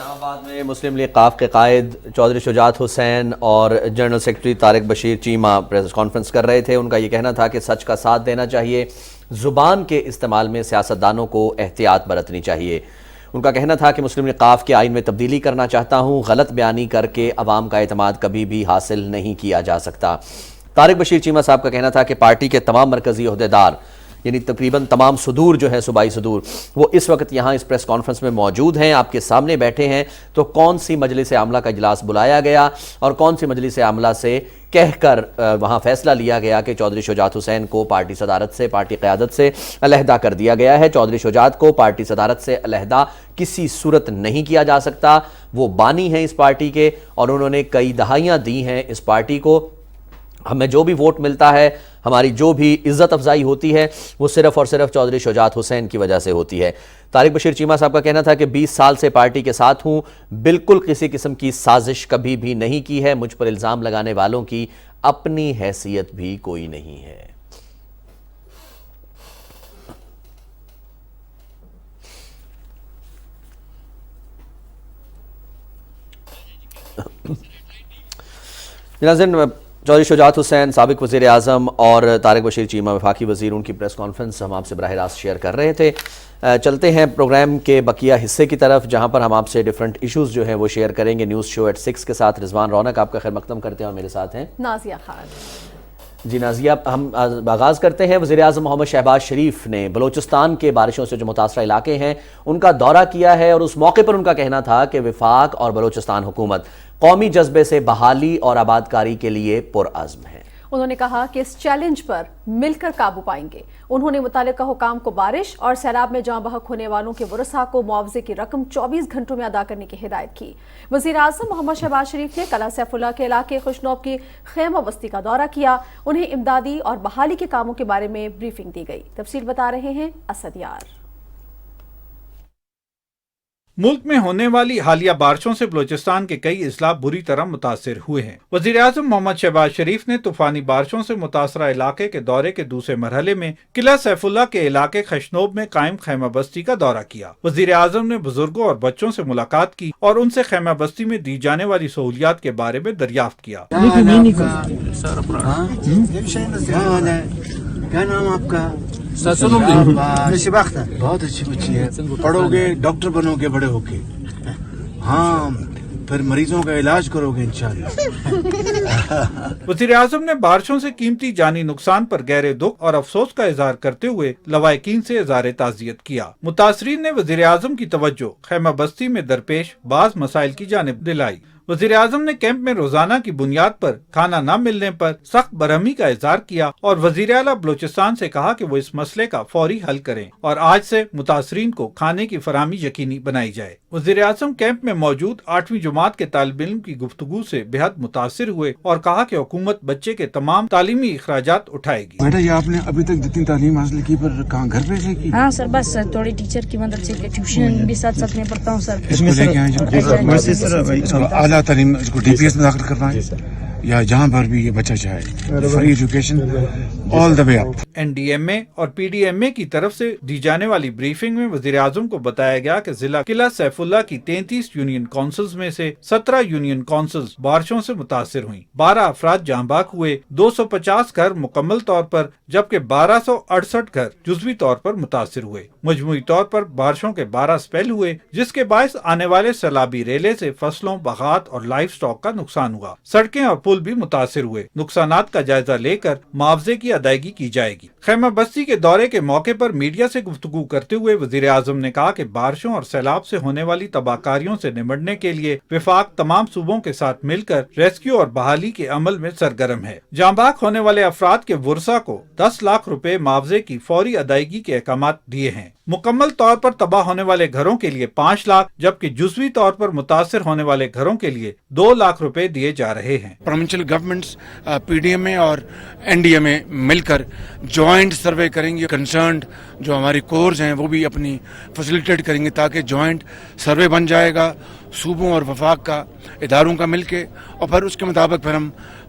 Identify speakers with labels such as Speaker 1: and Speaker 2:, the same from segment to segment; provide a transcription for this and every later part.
Speaker 1: اسلام آباد میں مسلم لیگ قاف کے قائد چودھری شجاعت حسین اور general secretary Tariq Bashir Cheema press conference کر رہے تھے۔ ان کا یہ کہنا تھا کہ سچ کا ساتھ دینا چاہیے، زبان کے استعمال میں سیاستدانوں کو احتیاط برتنی چاہیے۔ ان کا کہنا تھا کہ مسلم لیگ قاف کے آئین میں تبدیلی کرنا چاہتا ہوں، غلط بیانی کر کے عوام کا اعتماد کبھی بھی حاصل نہیں کیا جا سکتا۔ طارق بشیر چیمہ صاحب کا کہنا تھا کہ پارٹی کے تمام مرکزی عہدیدار یعنی تقریباً تمام صدور جو ہیں صوبائی صدور وہ اس وقت یہاں اس پریس کانفرنس میں موجود ہیں، آپ کے سامنے بیٹھے ہیں، تو کون سی مجلس عاملہ کا اجلاس بلایا گیا اور کون سی مجلس عاملہ سے کہہ کر وہاں فیصلہ لیا گیا کہ چودھری شجاعت حسین کو پارٹی صدارت سے، پارٹی قیادت سے علیحدہ کر دیا گیا ہے۔ چودھری شجاعت کو پارٹی صدارت سے علیحدہ کسی صورت نہیں کیا جا سکتا، وہ بانی ہیں اس پارٹی کے اور انہوں نے کئی دہائیاں دی ہیں اس پارٹی کو۔ ہمیں جو بھی ووٹ ملتا ہے، ہماری جو بھی عزت افزائی ہوتی ہے، وہ صرف اور صرف چودھری شجاعت حسین کی وجہ سے ہوتی ہے۔ طارق بشیر چیمہ صاحب کا کہنا تھا کہ 20 سال سے پارٹی کے ساتھ ہوں، بالکل کسی قسم کی سازش کبھی بھی نہیں کی ہے، مجھ پر الزام لگانے والوں کی اپنی حیثیت بھی کوئی نہیں ہے۔ ناظرین، چودھری شجاعت حسین سابق وزیر اعظم اور طارق بشیر چیمہ وفاقی وزیر، ان کی پریس کانفرنس ہم آپ سے براہ راست شیئر کر رہے تھے۔ چلتے ہیں پروگرام کے بقیہ حصے کی طرف، جہاں پر ہم آپ سے ڈیفرنٹ ایشوز جو ہیں وہ شیئر کریں گے۔ نیوز شو ایٹ 6 کے ساتھ رضوان رونق آپ کا خیر مقدم کرتے ہیں اور میرے ساتھ ہیں
Speaker 2: نازیہ خان۔
Speaker 1: جی نازیہ، ہم آغاز کرتے ہیں۔ وزیر اعظم محمد شہباز شریف نے بلوچستان کے بارشوں سے جو متاثرہ علاقے ہیں ان کا دورہ کیا ہے، اور اس موقع پر ان کا کہنا تھا کہ وفاق اور بلوچستان حکومت قومی جذبے سے بحالی اور آبادکاری کے لیے پرعزم ہے۔
Speaker 2: انہوں نے کہا کہ اس چیلنج پر مل کر قابو پائیں گے۔ انہوں نے متعلقہ حکام کو بارش اور سیلاب میں جاں بحق ہونے والوں کے ورثاء کو معاوضے کی رقم 24 گھنٹوں میں ادا کرنے کی ہدایت کی۔ وزیر اعظم محمد شہباز شریف نے قلعہ سیف اللہ کے علاقے خوشنوب کی خیمہ بستی کا دورہ کیا۔ انہیں امدادی اور بحالی کے کاموں کے بارے میں بریفنگ دی گئی۔ تفصیل بتا رہے ہیں اسد یار۔
Speaker 3: ملک میں ہونے والی حالیہ بارشوں سے بلوچستان کے کئی اضلاع بری طرح متاثر ہوئے ہیں۔ وزیر اعظم محمد شہباز شریف نے طوفانی بارشوں سے متاثرہ علاقے کے دورے کے دوسرے مرحلے میں قلعہ سیف اللہ کے علاقے خشنوب میں قائم خیمہ بستی کا دورہ کیا۔ وزیر اعظم نے بزرگوں اور بچوں سے ملاقات کی اور ان سے خیمہ بستی میں دی جانے والی سہولیات کے بارے میں دریافت کیا۔
Speaker 4: کیا نام آپ کا؟ بہت اچھی بچی ہے، پڑھو گے ڈاکٹر بنو گے بڑے ہو کے، ہاں پھر مریضوں کا علاج کرو گے انشاءاللہ۔
Speaker 3: وزیر اعظم نے بارشوں سے قیمتی جانی نقصان پر گہرے دکھ اور افسوس کا اظہار کرتے ہوئے لواحقین سے اظہار تعزیت کیا۔ متاثرین نے وزیر اعظم کی توجہ خیمہ بستی میں درپیش بعض مسائل کی جانب دلائی۔ وزیر اعظم نے کیمپ میں روزانہ کی بنیاد پر کھانا نہ ملنے پر سخت برہمی کا اظہار کیا اور وزیر اعلیٰ بلوچستان سے کہا کہ وہ اس مسئلے کا فوری حل کریں اور آج سے متاثرین کو کھانے کی فراہمی یقینی بنائی جائے۔ وزیر اعظم کیمپ میں موجود 8ویں جماعت کے طالب علم کی گفتگو سے بے حد متاثر ہوئے اور کہا کہ حکومت بچے کے تمام تعلیمی اخراجات اٹھائے گی۔
Speaker 4: بیٹا، یہ آپ نے ابھی تک جتنی تعلیم حاصل کی پر کہاں گھر پہ سے کی؟
Speaker 5: ہاں سر، بس تھوڑی ٹیچر کی مدد سے ٹیوشن بھی ساتھ ساتھ میں پڑھتا ہوں سر۔
Speaker 4: اس کو لے کے آئیں، اعلیٰ تعلیم اس کو ڈی پی ایس میں داخل کروائیں یا جہاں پر بھی یہ بچہ چاہے، free education all the way up.
Speaker 3: N D M A اور پی ڈی ایم اے کی طرف سے دی جانے والی بریفنگ میں وزیر اعظم کو بتایا گیا کہ ضلع قلعہ سیف اللہ کی 33 یونین کونسلز میں سے 17 یونین کونسلز بارشوں سے متاثر ہوئیں۔ 12 افراد جاں بحق ہوئے، 250 گھر مکمل طور پر جبکہ 1268 گھر جزوی طور پر متاثر ہوئے۔ مجموعی طور پر بارشوں کے 12 سپیل ہوئے، جس کے باعث آنے والے سیلابی ریلے سے فصلوں، باغات اور لائف سٹاک کا نقصان ہوا۔ سڑکیں اور پل بھی متاثر ہوئے۔ نقصانات کا جائزہ لے کر معاوضے کی ادائیگی کی جائے گی۔ خیمہ بستی کے دورے کے موقع پر میڈیا سے گفتگو کرتے ہوئے وزیر اعظم نے کہا کہ بارشوں اور سیلاب سے ہونے والی تباہ کاریوں سے نمٹنے کے لیے وفاق تمام صوبوں کے ساتھ مل کر ریسکیو اور بحالی کے عمل میں سرگرم ہے۔ جاں بحق ہونے والے افراد کے ورثاء کو 10 لاکھ روپے معاوضے کی فوری ادائیگی کے احکامات دیے ہیں۔ مکمل طور پر تباہ ہونے والے گھروں کے لیے 5 لاکھ جبکہ جزوی طور پر متاثر ہونے والے گھروں کے لیے 2 لاکھ روپے دیے جا رہے ہیں۔
Speaker 6: Provincial governments, P D M A اور این ڈی ایم اے مل کر جوائنٹ سروے کریں گے۔ کنسرنڈ جو ہماری کورز ہیں وہ بھی اپنی فیسیلیٹیٹ کریں گے تاکہ جوائنٹ سروے بن جائے گا صوبوں اور وفاق کا، اداروں کا مل کے، اور پھر اس کے مطابق پھر ہم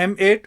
Speaker 3: M8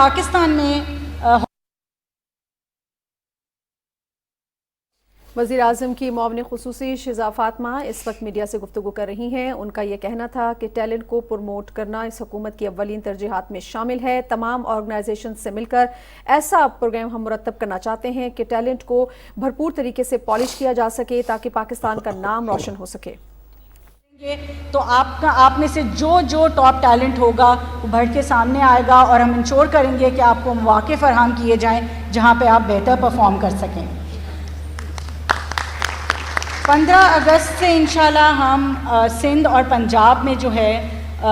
Speaker 7: پاکستان میں
Speaker 2: وزیر اعظم کی معاون خصوصی شیزا فاطمہ اس وقت میڈیا سے گفتگو کر رہی ہیں. ان کا یہ کہنا تھا کہ ٹیلنٹ کو پروموٹ کرنا اس حکومت کی اولین ترجیحات میں شامل ہے. تمام آرگنائزیشن سے مل کر ایسا پروگرام ہم مرتب کرنا چاہتے ہیں کہ ٹیلنٹ کو بھرپور طریقے سے پالش کیا جا سکے تاکہ پاکستان کا نام روشن ہو سکے.
Speaker 7: تو آپ میں سے جو ٹاپ ٹیلنٹ ہوگا وہ بڑھ کے سامنے آئے گا اور ہم انشور کریں گے کہ آپ کو مواقع فراہم کیے جائیں جہاں پہ آپ بہتر پرفارم کر سکیں. 15 اگست سے انشاءاللہ ہم سندھ اور پنجاب میں جو ہے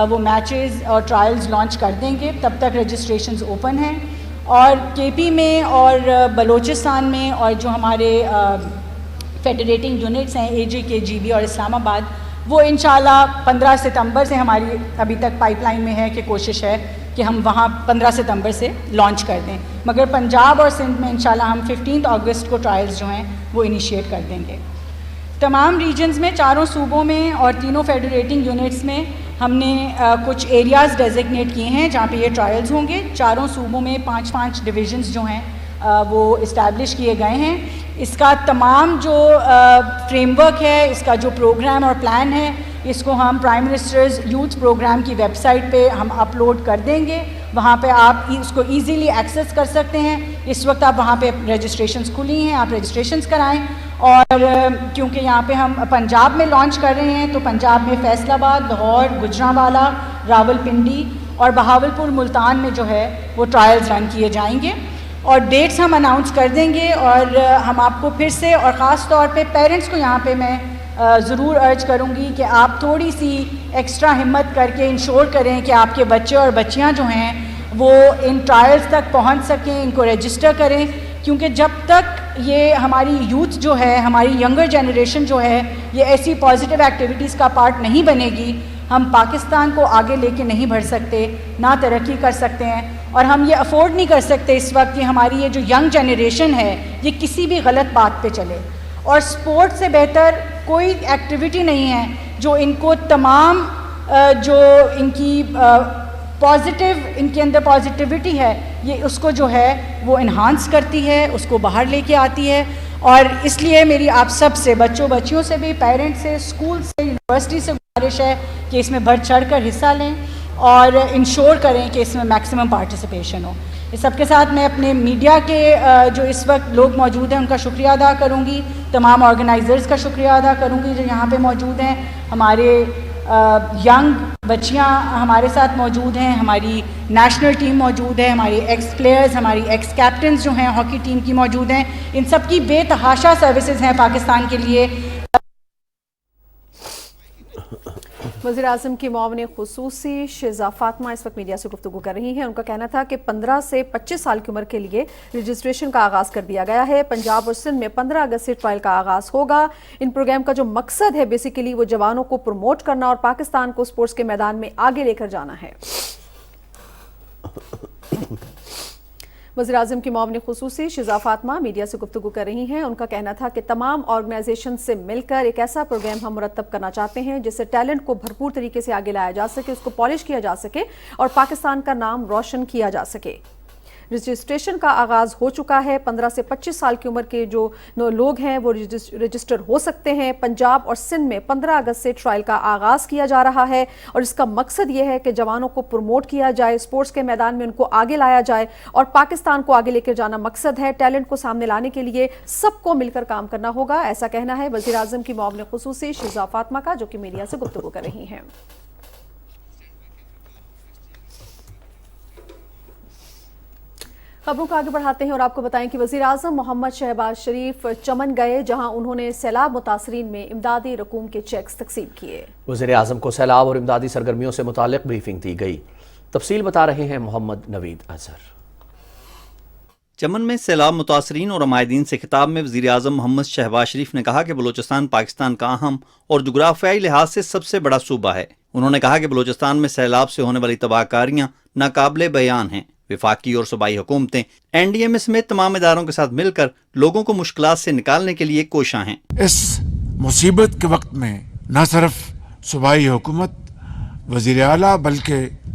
Speaker 7: وہ میچز اور ٹرائلز لانچ کر دیں گے. تب تک رجسٹریشنز اوپن ہیں. اور کے پی میں اور بلوچستان میں اور جو ہمارے فیڈریٹنگ یونٹس ہیں اے جے کے جی بی اور اسلام آباد، وہ انشاءاللہ 15 ستمبر سے ہماری ابھی تک پائپ لائن میں ہے کہ کوشش ہے کہ ہم وہاں 15 ستمبر سے لانچ کر دیں. مگر پنجاب اور سندھ میں انشاءاللہ ہم 15 اگست کو ٹرائلز جو ہیں وہ انیشیٹ کر دیں گے. تمام ریجنز میں، چاروں صوبوں میں اور تینوں فیڈریٹنگ یونٹس میں ہم نے کچھ ایریاز ڈیزگنیٹ کیے ہیں جہاں پہ یہ ٹرائلز ہوں گے. چاروں صوبوں میں 5 ڈویژنز جو ہیں وہ اسٹیبلش کیے گئے ہیں. اس کا تمام جو فریم ورک ہے، اس کا جو پروگرام اور پلان ہے، اس کو ہم پرائم منسٹرز یوتھ پروگرام کی ویب سائٹ پہ ہم اپلوڈ کر دیں گے. وہاں پہ آپ اس کو ایزیلی ایکسیس کر سکتے ہیں. اس وقت آپ وہاں پہ رجسٹریشنز کھلی ہیں، آپ رجسٹریشنز کرائیں. اور کیونکہ یہاں پہ ہم پنجاب میں لانچ کر رہے ہیں تو پنجاب میں فیصل آباد، لاہور، گجرانوالہ، راول پنڈی اور بہاولپور، ملتان میں جو ہے وہ ٹرائلز رن کیے جائیں گے. اور ڈیٹس ہم اناؤنس کر دیں گے. اور ہم آپ کو پھر سے اور خاص طور پہ پیرنٹس کو یہاں پہ میں ضرور ارج کروں گی کہ آپ تھوڑی سی ایکسٹرا ہمت کر کے انشور کریں کہ آپ کے بچے اور بچیاں جو ہیں وہ ان ٹرائلز تک پہنچ سکیں، ان کو رجسٹر کریں. کیونکہ جب تک یہ ہماری یوتھ جو ہے، ہماری ینگر جنریشن جو ہے، یہ ایسی پازیٹیو ایکٹیویٹیز کا پارٹ نہیں بنے گی، ہم پاکستان کو آگے لے کے نہیں بڑھ سکتے، نہ ترقی کر سکتے ہیں. اور ہم یہ افورڈ نہیں کر سکتے اس وقت کہ ہماری یہ جو ینگ جنریشن ہے یہ کسی بھی غلط بات پہ چلے. اور سپورٹ سے بہتر کوئی ایکٹیویٹی نہیں ہے جو ان کو تمام جو ان کی پازیٹیو، ان کے اندر پازیٹیوٹی ہے، یہ اس کو جو ہے وہ انہانس کرتی ہے، اس کو باہر لے کے آتی ہے. اور اس لیے میری آپ سب سے، بچیوں سے بھی، پیرنٹ سے، اسکول سے، یونیورسٹی سے گزارش ہے کہ اس میں بڑھ چڑھ کر حصہ لیں اور انشور کریں کہ اس میں میکسیمم پارٹیسپیشن ہو. اس سب کے ساتھ میں اپنے میڈیا کے جو اس وقت لوگ موجود ہیں ان کا شکریہ ادا کروں گی. تمام آرگنائزرز کا شکریہ ادا کروں گی جو یہاں پہ موجود ہیں. ہمارے ینگ بچیاں ہمارے ساتھ موجود ہیں، ہماری نیشنل ٹیم موجود ہے، ہماری ایکس پلیئرز، ہماری ایکس کیپٹنز جو ہیں ہاکی ٹیم کی موجود ہیں. ان سب کی بے تحاشا سروسز ہیں پاکستان کے لیے.
Speaker 2: وزیر اعظم کی معاون خصوصی شیزا فاطمہ اس وقت میڈیا سے گفتگو کر رہی ہیں. ان کا کہنا تھا کہ 15 سے 25 سال کی عمر کے لیے رجسٹریشن کا آغاز کر دیا گیا ہے. پنجاب اور سندھ میں 15 اگست سے ٹرائل کا آغاز ہوگا. ان پروگرام کا جو مقصد ہے بیسیکلی وہ جوانوں کو پروموٹ کرنا اور پاکستان کو سپورٹس کے میدان میں آگے لے کر جانا ہے. وزیر اعظم کی معاون خصوصی شیزا فاطمہ میڈیا سے گفتگو کر رہی ہیں. ان کا کہنا تھا کہ تمام آرگنائزیشن سے مل کر ایک ایسا پروگرام ہم مرتب کرنا چاہتے ہیں جس سے ٹیلنٹ کو بھرپور طریقے سے آگے لایا جا سکے، اس کو پالش کیا جا سکے اور پاکستان کا نام روشن کیا جا سکے. رجسٹریشن کا آغاز ہو چکا ہے. 15 سے 25 سال کی عمر کے جو لوگ ہیں وہ رجسٹر ہو سکتے ہیں. پنجاب اور سندھ میں 15 اگست سے ٹرائل کا آغاز کیا جا رہا ہے اور اس کا مقصد یہ ہے کہ جوانوں کو پروموٹ کیا جائے، سپورٹس کے میدان میں ان کو آگے لایا جائے اور پاکستان کو آگے لے کر جانا مقصد ہے. ٹیلنٹ کو سامنے لانے کے لیے سب کو مل کر کام کرنا ہوگا، ایسا کہنا ہے وزیر اعظم کی معاون خصوصی شیزا فاطمہ کا، جو کہ میڈیا سے گفتگو کر رہی ہیں. خبروں کو آگے بڑھاتے ہیں اور آپ کو بتائیں کہ وزیر اعظم محمد شہباز شریف چمن گئے جہاں انہوں نے سیلاب متاثرین میں امدادی رقوم کے چیکس تقسیم کیے.
Speaker 1: وزیر اعظم کو سیلاب اور امدادی سرگرمیوں سے متعلق بریفنگ دی گئی. تفصیل بتا رہے ہیں محمد نوید اظہر.
Speaker 8: چمن میں سیلاب متاثرین اور عمائدین سے خطاب میں وزیر اعظم محمد شہباز شریف نے کہا کہ بلوچستان پاکستان کا اہم اور جغرافیائی لحاظ سے سب سے بڑا صوبہ ہے. انہوں نے کہا کہ بلوچستان میں سیلاب سے ہونے والی تباہ کاریاں ناقابل بیان ہیں. وفاقی اور صوبائی حکومتیں این ڈی ایم اے سمیت تمام اداروں کے ساتھ مل کر لوگوں کو مشکلات سے نکالنے کے لیے کوشاں ہیں.
Speaker 6: اس مصیبت کے وقت میں نہ صرف صوبائی حکومت، وزیر اعلیٰ، بلکہ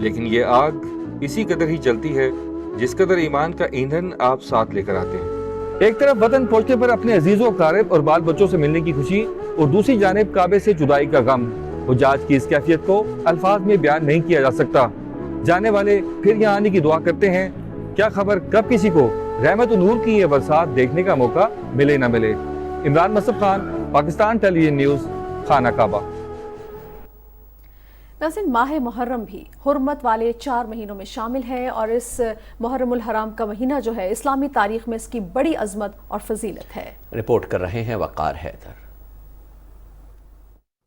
Speaker 9: لیکن یہ آگ اسی قدر ہی جلتی ہے جس قدر ایمان کا ایندھن آپ ساتھ لے کر آتے ہیں۔
Speaker 10: ایک طرف وطن پہنچنے پر اپنے عزیزوں، اقارب اور بال بچوں سے ملنے کی خوشی، اور دوسری جانب کعبے سے جدائی کا غم۔ حجاج کی اس کیفیت کو الفاظ میں بیان نہیں کیا جا سکتا۔ جانے والے پھر یہاں آنے کی دعا کرتے ہیں، کیا خبر کب کسی کو رحمت و نور کی یہ برسات دیکھنے کا موقع ملے نہ ملے۔ عمران مصعب خان، پاکستان ٹیلی ویژن نیوز، خانہ کعبہ۔
Speaker 2: ناظرین، ماہ محرم بھی حرمت والے 4 مہینوں میں شامل ہے، اور اس محرم الحرام کا مہینہ جو ہے اسلامی تاریخ میں اس کی بڑی عظمت اور فضیلت ہے۔
Speaker 1: رپورٹ کر رہے ہیں وقار حیدر۔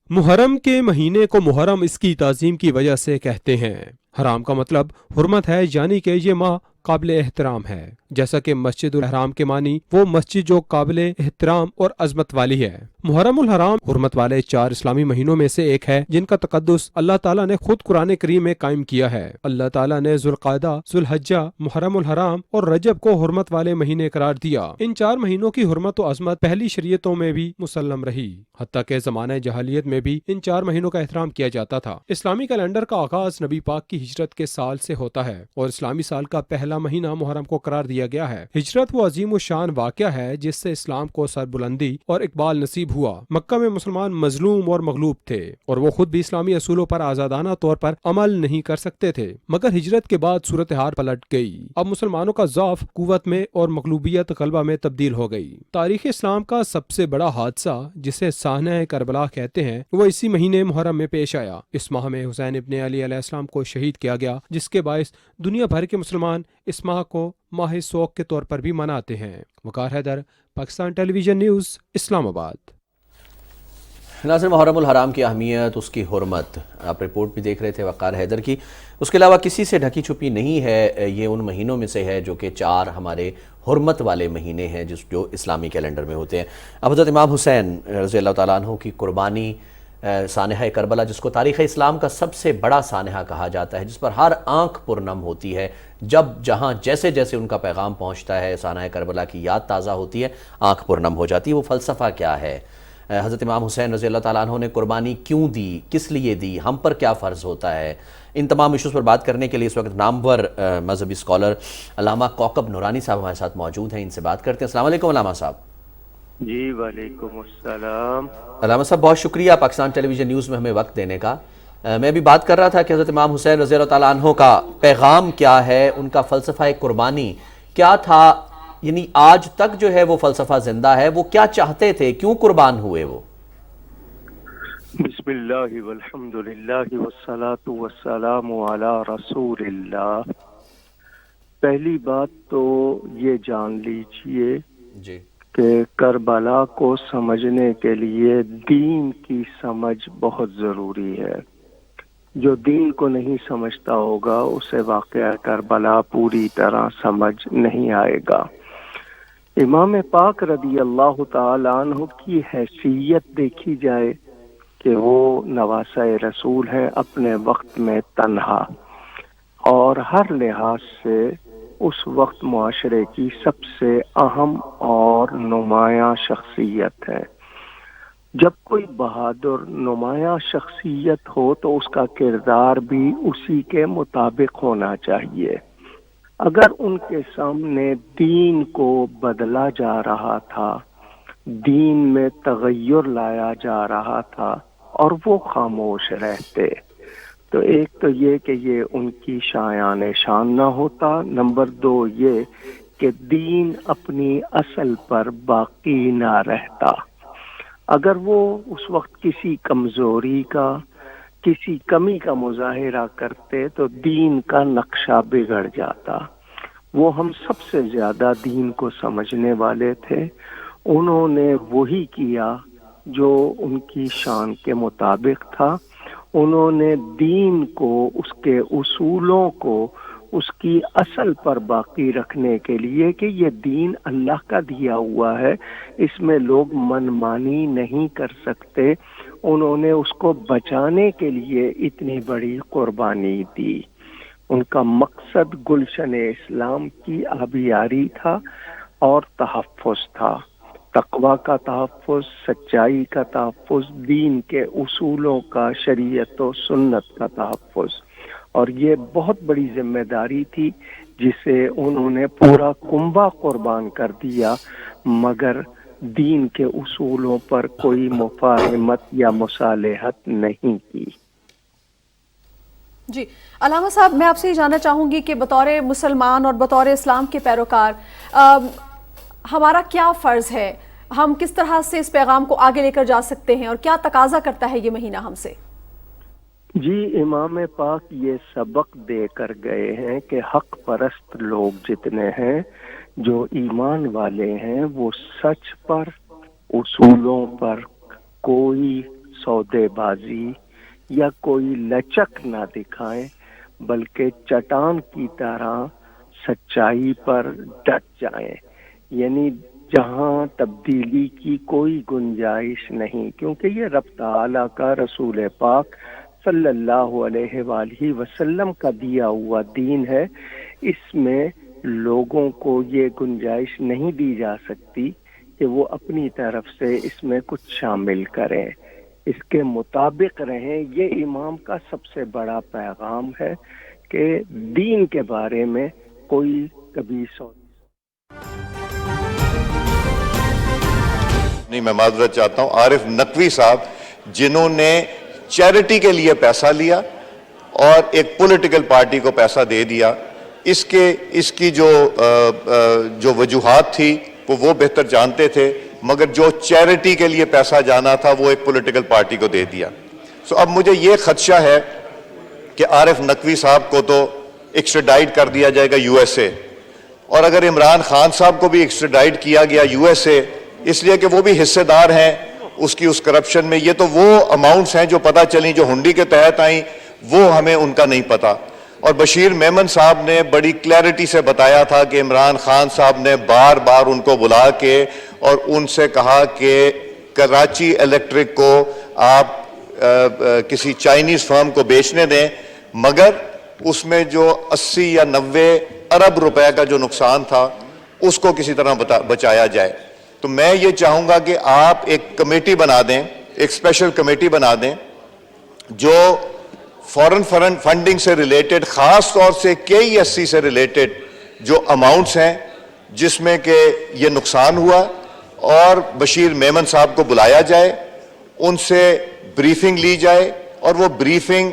Speaker 11: محرم کے مہینے کو محرم اس کی تعظیم کی وجہ سے کہتے ہیں۔ حرام کا مطلب حرمت ہے، یعنی کہ یہ ماہ قابل احترام ہے، جیسا کہ مسجد الحرام کے معنی وہ مسجد جو قابل احترام اور عظمت والی ہے۔ محرم الحرام حرمت والے 4 اسلامی مہینوں میں سے ایک ہے جن کا تقدس اللہ تعالیٰ نے خود قرآن کریم میں قائم کیا ہے۔ اللہ تعالیٰ نے ذوالقعدہ، ذوالحجہ، محرم الحرام اور رجب کو حرمت والے مہینے قرار دیا۔ ان 4 مہینوں کی حرمت و عظمت پہلی شریعتوں میں بھی مسلم رہی، حتیٰ کہ زمانہ جاہلیت میں بھی ان 4 مہینوں کا احترام کیا جاتا تھا۔ اسلامی کیلنڈر کا آغاز نبی پاک کی ہجرت کے سال سے ہوتا ہے، اور اسلامی سال کا پہلا مہینہ محرم کو قرار دیا گیا ہے۔ ہجرت وہ عظیم و شان واقعہ ہے جس سے اسلام کو سربلندی اور اقبال نصیب ہوا۔ مکہ میں مسلمان مظلوم اور مغلوب تھے، اور وہ خود بھی اسلامی اصولوں پر آزادانہ طور پر عمل نہیں کر سکتے تھے، مگر ہجرت کے بعد صورتحال پلٹ گئی۔ اب مسلمانوں کا ضعف قوت میں اور مغلوبیت غلبہ میں تبدیل ہو گئی۔ تاریخ اسلام کا سب سے بڑا حادثہ جسے سانحہ کربلا کہتے ہیں وہ اسی مہینے محرم میں پیش آیا۔ اس ماہ میں حسین ابن علی علیہ السلام کو شہید کیا گیا، جس کے باعث دنیا بھر کے مسلمان اس ماہ کو ماہ سوگ کے طور پر بھی مناتے ہیں۔ وقار حیدر، پاکستان ٹیلی ویژن نیوز، اسلام آباد۔
Speaker 1: ناظرین، محرم الحرام کی اہمیت، اس کی حرمت آپ رپورٹ بھی دیکھ رہے تھے وقار حیدر کی۔ اس کے علاوہ کسی سے ڈھکی چھپی نہیں ہے، یہ ان مہینوں میں سے ہے جو کہ 4 ہمارے حرمت والے مہینے ہیں جو اسلامی کیلنڈر میں ہوتے ہیں۔ اب حضرت امام حسین رضی اللہ تعالیٰ عنہ کی قربانی، سانحہ کربلا، جس کو تاریخ اسلام کا سب سے بڑا سانحہ کہا جاتا ہے، جس پر ہر آنکھ پرنم ہوتی ہے، جب جہاں جیسے جیسے ان کا پیغام پہنچتا ہے، سانحہ کربلا کی یاد تازہ ہوتی ہے، آنکھ پرنم ہو جاتی ہے۔ وہ فلسفہ کیا ہے؟ حضرت امام حسین رضی اللہ تعالیٰ عنہ نے قربانی کیوں دی، کس لیے دی، ہم پر کیا فرض ہوتا ہے؟ ان تمام ایشوز پر بات کرنے کے لیے اس وقت نامور مذہبی اسکالر علامہ کوکب نورانی صاحب ہمارے ساتھ موجود ہیں۔ ان سے بات کرتے ہیں۔ السلام علیکم علامہ صاحب۔
Speaker 12: جی وعلیکم السلام۔
Speaker 1: علامہ صاحب بہت شکریہ پاکستان ٹیلی ویژن نیوز میں ہمیں وقت دینے کا۔ میں بھی بات کر رہا تھا کہ حضرت امام حسین رضی اللہ تعالیٰ عنہ کا پیغام کیا ہے، ان کا فلسفہ قربانی کیا تھا، یعنی آج تک جو ہے وہ فلسفہ زندہ ہے، وہ کیا چاہتے تھے، کیوں قربان ہوئے وہ؟
Speaker 12: بسم اللہ والحمد للہ والصلاة والسلام علی رسول اللہ۔ پہلی بات تو یہ جان لیجئے
Speaker 1: جی
Speaker 12: کہ کربلا کو سمجھنے کے لیے دین کی سمجھ بہت ضروری ہے۔ جو دین کو نہیں سمجھتا ہوگا اسے واقعہ کربلا پوری طرح سمجھ نہیں آئے گا۔ امام پاک رضی اللہ تعالی عنہ کی حیثیت دیکھی جائے کہ وہ نواسہ رسول ہے، اپنے وقت میں تنہا، اور ہر لحاظ سے اس وقت معاشرے کی سب سے اہم اور نمایاں شخصیت ہے۔ جب کوئی بہادر نمایاں شخصیت ہو تو اس کا کردار بھی اسی کے مطابق ہونا چاہیے۔ اگر ان کے سامنے دین کو بدلا جا رہا تھا، دین میں تغیر لایا جا رہا تھا اور وہ خاموش رہتے، تو ایک تو یہ کہ یہ ان کی شایان شان نہ ہوتا، نمبر 2 یہ کہ دین اپنی اصل پر باقی نہ رہتا۔ اگر وہ اس وقت کسی کمزوری کا، کسی کمی کا مظاہرہ کرتے تو دین کا نقشہ بگڑ جاتا۔ وہ ہم سب سے زیادہ دین کو سمجھنے والے تھے، انہوں نے وہی کیا جو ان کی شان کے مطابق تھا۔ انہوں نے دین کو، اس کے اصولوں کو اس کی اصل پر باقی رکھنے کے لیے کہ یہ دین اللہ کا دیا ہوا ہے، اس میں لوگ منمانی نہیں کر سکتے، انہوں نے اس کو بچانے کے لیے اتنی بڑی قربانی دی۔ ان کا مقصد گلشن اسلام کی آبیاری تھا اور تحفظ تھا، تقوی کا تحفظ، سچائی کا تحفظ، دین کے اصولوں کا، شریعت و سنت کا تحفظ۔ اور یہ بہت بڑی ذمہ داری تھی جسے انہوں نے پورا کنبہ قربان کر دیا، مگر دین کے اصولوں پر کوئی مفاہمت یا مصالحت نہیں کی۔
Speaker 2: جی علامہ صاحب، میں آپ سے یہ جاننا چاہوں گی کہ بطور مسلمان اور بطور اسلام کے پیروکار ہمارا کیا فرض ہے؟ ہم کس طرح سے اس پیغام کو آگے لے کر جا سکتے ہیں اور کیا تقاضا کرتا ہے یہ مہینہ ہم سے؟
Speaker 12: جی امام پاک یہ سبق دے کر گئے ہیں کہ حق پرست لوگ جتنے ہیں، جو ایمان والے ہیں، وہ سچ پر، اصولوں پر کوئی سودے بازی یا کوئی لچک نہ دکھائیں، بلکہ چٹان کی طرح سچائی پر ڈٹ جائیں، یعنی جہاں تبدیلی کی کوئی گنجائش نہیں، کیونکہ یہ رب تعالیٰ کا، رسول پاک صلی اللہ علیہ وآلہ وسلم کا دیا ہوا دین ہے۔ اس میں لوگوں کو یہ گنجائش نہیں دی جا سکتی کہ وہ اپنی طرف سے اس میں کچھ شامل کریں، اس کے مطابق رہیں۔ یہ امام کا سب سے بڑا پیغام ہے کہ دین کے بارے میں کوئی کبھی
Speaker 13: نہیں، میں معذرت چاہتا ہوں، عارف نقوی صاحب جنہوں نے چیریٹی کے لیے پیسہ لیا اور ایک پولیٹیکل پارٹی کو پیسہ دے دیا، اس کی جو وجوہات تھی وہ بہتر جانتے تھے، مگر جو چیریٹی کے لیے پیسہ جانا تھا وہ ایک پولیٹیکل پارٹی کو دے دیا۔ اب مجھے یہ خدشہ ہے کہ عارف نقوی صاحب کو تو ایکسٹریڈائٹ کر دیا جائے گا یو ایس اے، اور اگر عمران خان صاحب کو بھی ایکسٹریڈائٹ کیا گیا یو ایس اے، اس لیے کہ وہ بھی حصے دار ہیں اس کرپشن میں، یہ تو وہ اماؤنٹس ہیں جو پتہ چلیں، جو ہنڈی کے تحت آئیں، وہ ہمیں ان کا نہیں پتا۔ اور بشیر میمن صاحب نے بڑی کلیئرٹی سے بتایا تھا کہ عمران خان صاحب نے بار بار ان کو بلا کے اور ان سے کہا کہ کراچی الیکٹرک کو آپ کسی چائنیز فرم کو بیچنے دیں، مگر اس میں جو 80 یا 90 ارب روپے کا جو نقصان تھا اس کو کسی طرح بچایا جائے۔ تو میں یہ چاہوں گا کہ آپ ایک کمیٹی بنا دیں، ایک اسپیشل کمیٹی بنا دیں جو فورن فنڈنگ سے ریلیٹڈ، خاص طور سے KESC سے ریلیٹڈ جو اماؤنٹس ہیں جس میں کہ یہ نقصان ہوا، اور بشیر میمن صاحب کو بلایا جائے، ان سے بریفنگ لی جائے، اور وہ بریفنگ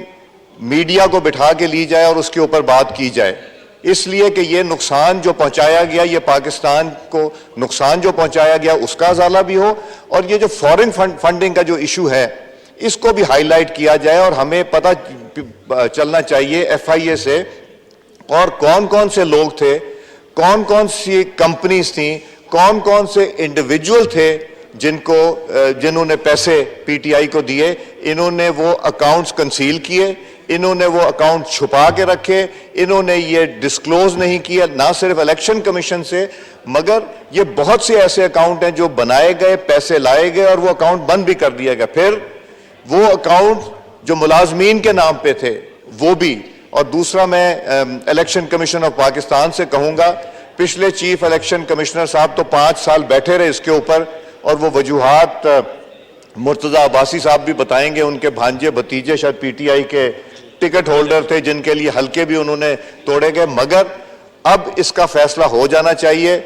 Speaker 13: میڈیا کو بٹھا کے لی جائے اور اس کے اوپر بات کی جائے، اس لیے کہ یہ نقصان جو پہنچایا گیا، یہ پاکستان کو نقصان جو پہنچایا گیا اس کا ازالہ بھی ہو، اور یہ جو فورن فنڈنگ کا جو ایشو ہے اس کو بھی ہائی لائٹ کیا جائے، اور ہمیں پتہ چلنا چاہیے FIA سے اور کون کون سے لوگ تھے، کون کون سی کمپنیز تھیں، کون کون سے انڈیویجول تھے جنہوں نے پیسے PTI کو دیے، انہوں نے وہ اکاؤنٹس کنسیل کیے، انہوں نے وہ اکاؤنٹ چھپا کے رکھے، انہوں نے یہ ڈسکلوز نہیں کیا، نہ صرف الیکشن کمیشن سے، مگر یہ بہت سے ایسے اکاؤنٹ ہیں جو بنائے گئے، پیسے لائے گئے اور وہ اکاؤنٹ بند بھی کر دیا گیا، پھر وہ اکاؤنٹ جو ملازمین کے نام پہ تھے وہ بھی۔ اور دوسرا میں الیکشن کمیشن آف پاکستان سے کہوں گا، پچھلے چیف الیکشن کمشنر صاحب تو 5 سال بیٹھے رہے اس کے اوپر، اور وہ وجوہات مرتضی عباسی صاحب بھی بتائیں گے، ان کے بھانجے بھتیجے شاید PTI کے ٹکٹ ہولڈر تھے جن کے لیے حلقے بھی انہوں نے توڑے گئے، مگر اب اس کا فیصلہ ہو جانا چاہیے۔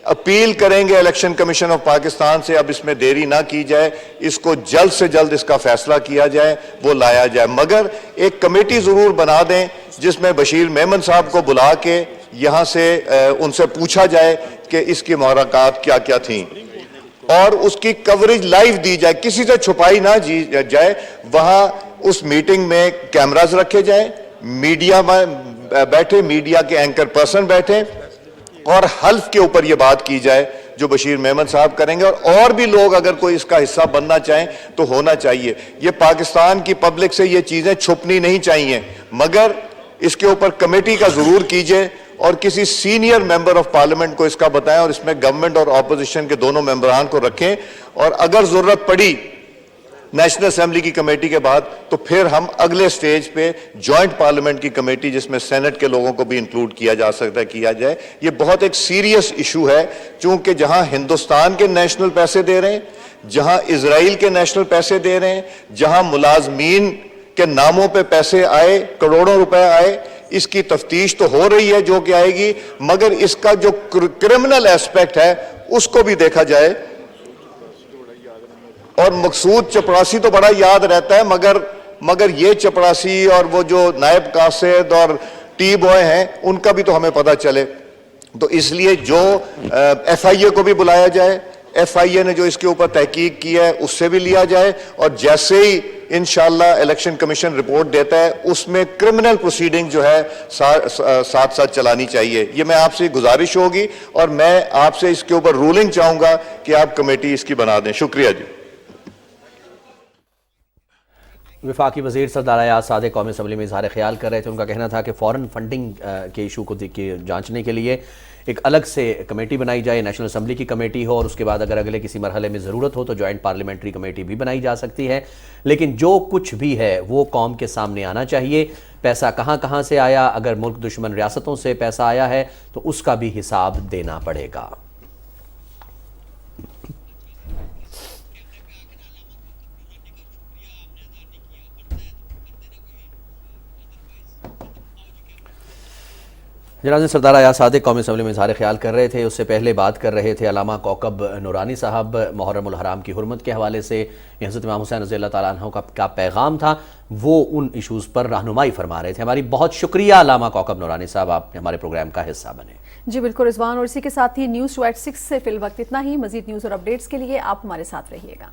Speaker 13: اپیل کریں گے الیکشن کمیشن آف پاکستان سے، اب اس میں دیری نہ کی جائے، اس کو جلد سے جلد اس کا فیصلہ کیا جائے، وہ لایا جائے، مگر ایک کمیٹی ضرور بنا دیں جس میں بشیر میمن صاحب کو بلا کے یہاں سے ان سے پوچھا جائے کہ اس کی محرکات کیا کیا تھیں، اور اس کی کوریج لائیو دی جائے، کسی سے چھپائی نہ جائے۔ وہاں اس میٹنگ میں کیمراز رکھے جائیں، میڈیا میں بیٹھے، میڈیا کے اینکر پرسن بیٹھے، اور حلف کے اوپر یہ بات کی جائے جو بشیر میمن صاحب کریں گے، اور بھی لوگ اگر کوئی اس کا حصہ بننا چاہیں تو ہونا چاہیے۔ یہ پاکستان کی پبلک سے یہ چیزیں چھپنی نہیں چاہیے، مگر اس کے اوپر کمیٹی کا ضرور کیجئے، اور کسی سینئر ممبر آف پارلیمنٹ کو اس کا بتائیں، اور اس میں گورنمنٹ اور اپوزیشن کے دونوں ممبران کو رکھیں، اور اگر ضرورت پڑی نیشنل اسمبلی کی کمیٹی کے بعد تو پھر ہم اگلے سٹیج پہ جوائنٹ پارلیمنٹ کی کمیٹی جس میں سینٹ کے لوگوں کو بھی انکلوڈ کیا جا سکتا ہے کیا جائے۔ یہ بہت ایک سیریس ایشو ہے، چونکہ جہاں ہندوستان کے نیشنل پیسے دے رہے ہیں، جہاں اسرائیل کے نیشنل پیسے دے رہے ہیں، جہاں ملازمین کہ ناموں پہ پیسے آئے, کروڑوں روپے آئے, اس کی تفتیش تو ہو رہی ہے جو کہ آئے گی, مگر اس کا جو کرمنل ایسپیکٹ ہے اس کو بھی دیکھا جائے. اور مقصود چپڑاسی تو بڑا یاد رہتا ہے, مگر یہ چپڑاسی اور وہ جو نائب قاصد اور ٹی بوائے ہیں ان کا بھی تو ہمیں پتہ چلے. تو اس لیے جو ایف آئی اے کو بھی بلایا جائے, ایف آئی اے نے جو اس کے اوپر تحقیق کی ہے اس سے بھی لیا جائے, اور جیسے ہی انشاءاللہ الیکشن کمیشن رپورٹ دیتا ہے اس میں کرمنل پروسیڈنگ جو ہے ساتھ ساتھ چلانی چاہیے. یہ میں آپ سے گزارش ہوگی, اور میں آپ سے اس کے اوپر رولنگ چاہوں گا کہ آپ کمیٹی اس کی بنا دیں. شکریہ جی.
Speaker 1: وفاقی وزیر سردار ایاز صادق قومی اسمبلی میں اظہار خیال کر رہے تھے. ان کا کہنا تھا کہ فوراً فنڈنگ کے ایشو کو جانچنے کے لیے ایک الگ سے کمیٹی بنائی جائے, نیشنل اسمبلی کی کمیٹی ہو, اور اس کے بعد اگر اگلے کسی مرحلے میں ضرورت ہو تو جوائنٹ پارلیمنٹری کمیٹی بھی بنائی جا سکتی ہے. لیکن جو کچھ بھی ہے وہ قوم کے سامنے آنا چاہیے. پیسہ کہاں سے آیا, اگر ملک دشمن ریاستوں سے پیسہ آیا ہے تو اس کا بھی حساب دینا پڑے گا. جناب سردار ایاز صادق قومی اسمبلی میں اظہار خیال کر رہے تھے. اس سے پہلے بات کر رہے تھے علامہ کوکب نورانی صاحب. محرم الحرام کی حرمت کے حوالے سے حضرت امام حسین رضی اللہ تعالیٰ عنہ کا کیا پیغام تھا, وہ ان ایشوز پر رہنمائی فرما رہے تھے. ہماری بہت شکریہ علامہ کوکب نورانی صاحب, آپ ہمارے پروگرام کا حصہ بنے.
Speaker 2: جی بالکل رضوان, اور اسی کے ساتھ ہی نیوز 2@6 سے فی الوقت اتنا ہی. مزید نیوز اور اپڈیٹس کے لیے آپ ہمارے ساتھ رہیے گا.